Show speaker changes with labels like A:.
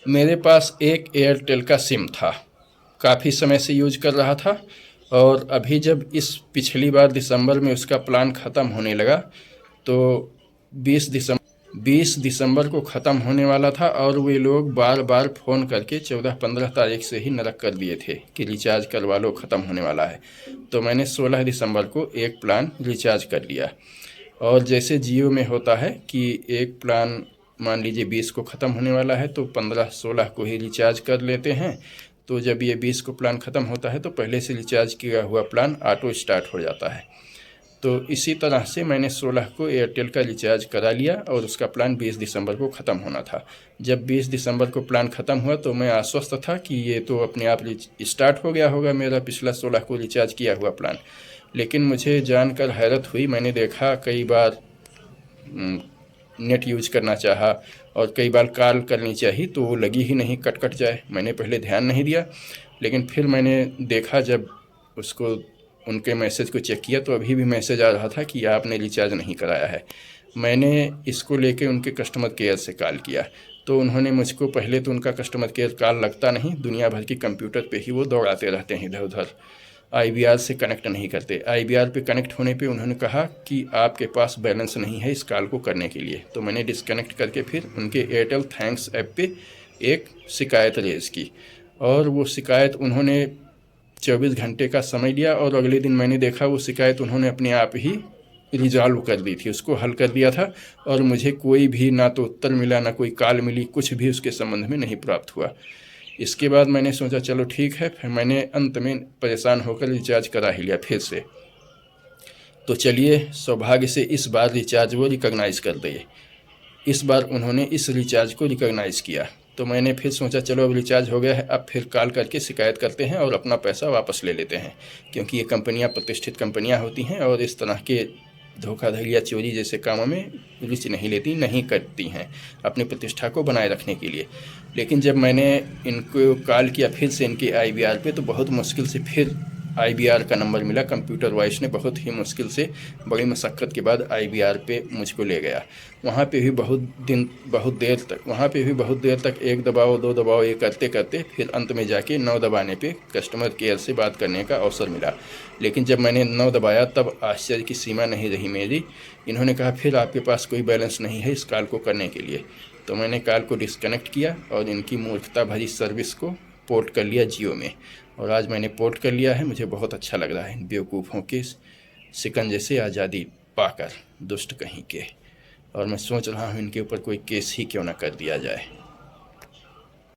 A: मेरे पास एक एयरटेल का सिम था, काफ़ी समय से यूज कर रहा था। और अभी जब इस पिछली बार दिसंबर में उसका प्लान ख़त्म होने लगा तो 20 दिसंबर को ख़त्म होने वाला था और वे लोग बार बार फ़ोन करके 14-15 तारीख से ही नरक कर दिए थे कि रिचार्ज करवा लो, ख़त्म होने वाला है। तो मैंने 16 दिसंबर को एक प्लान रिचार्ज कर लिया। और जैसे जियो में होता है कि एक प्लान मान लीजिए 20 को ख़त्म होने वाला है तो 15-16 को ही रिचार्ज कर लेते हैं। तो जब ये 20 को प्लान ख़त्म होता है तो पहले से रिचार्ज किया हुआ प्लान ऑटो स्टार्ट हो जाता है। तो इसी तरह से मैंने 16 को एयरटेल का रिचार्ज करा लिया और उसका प्लान 20 दिसंबर को ख़त्म होना था। जब 20 दिसंबर को प्लान ख़त्म हुआ तो मैं आश्वस्त था कि ये तो अपने आप स्टार्ट हो गया होगा मेरा पिछला 16 को रिचार्ज किया हुआ प्लान। लेकिन मुझे जानकर हैरत हुई, मैंने देखा कई बार नेट यूज करना चाहा और कई बार कॉल करनी चाहिए तो वो लगी ही नहीं, कट कट जाए। मैंने पहले ध्यान नहीं दिया, लेकिन फिर मैंने देखा जब उसको उनके मैसेज को चेक किया तो अभी भी मैसेज आ रहा था कि आपने रिचार्ज नहीं कराया है। मैंने इसको लेके उनके कस्टमर केयर से कॉल किया तो उन्होंने मुझको, पहले तो उनका कस्टमर केयर कॉल लगता नहीं, दुनिया भर की कंप्यूटर पे ही वो दौड़ाते रहते हैं इधर उधर, IVR से कनेक्ट नहीं करते। IVR पे कनेक्ट होने पे उन्होंने कहा कि आपके पास बैलेंस नहीं है इस कॉल को करने के लिए। तो मैंने डिस्कनेक्ट करके फिर उनके एयरटेल थैंक्स ऐप पे एक शिकायत रेज़ की और वो शिकायत उन्होंने 24 घंटे का समय लिया और अगले दिन मैंने देखा वो शिकायत उन्होंने अपने आप ही रिजॉल्व कर दी थी, उसको हल कर दिया था। और मुझे कोई भी ना तो उत्तर मिला, ना कोई कॉल मिली, कुछ भी उसके संबंध में नहीं प्राप्त हुआ। इसके बाद मैंने सोचा चलो ठीक है, फिर मैंने अंत में परेशान होकर रिचार्ज करा ही लिया फिर से। तो चलिए, सौभाग्य से इस बार रिचार्ज वो रिकॉग्नाइज़ कर दिए। इस बार उन्होंने इस रिचार्ज को रिकॉग्नाइज़ किया। तो मैंने फिर सोचा चलो अब रिचार्ज हो गया है, अब फिर कॉल करके शिकायत करते हैं और अपना पैसा वापस ले लेते हैं, क्योंकि ये कंपनियां प्रतिष्ठित कंपनियां होती हैं और इस तरह के धोखाधड़ी या चोरी जैसे कामों में रुचि नहीं करती हैं अपनी प्रतिष्ठा को बनाए रखने के लिए। लेकिन जब मैंने इनको कॉल किया फिर से इनके IVR पे तो बहुत मुश्किल से फिर IVR का नंबर मिला। कंप्यूटर वॉइस ने बहुत ही मुश्किल से, बड़ी मशक्क़त के बाद IVR पे मुझको ले गया। वहाँ पे भी बहुत देर तक एक दबाओ दो दबाओ ये करते करते फिर अंत में जाके 9 दबाने पे कस्टमर केयर से बात करने का अवसर मिला। लेकिन जब मैंने 9 दबाया तब आश्चर्य की सीमा नहीं रही मेरी। इन्होंने कहा फिर आपके पास कोई बैलेंस नहीं है इस कॉल को करने के लिए। तो मैंने कॉल को डिस्कनेक्ट किया और इनकी मूर्खता भरी सर्विस को पोर्ट कर लिया जियो में। और आज मैंने पोर्ट कर लिया है, मुझे बहुत अच्छा लग रहा है इन बेवकूफ़ों के शिकंजे से आज़ादी पाकर, दुष्ट कहीं के। और मैं सोच रहा हूँ इनके ऊपर कोई केस ही क्यों ना कर दिया जाए।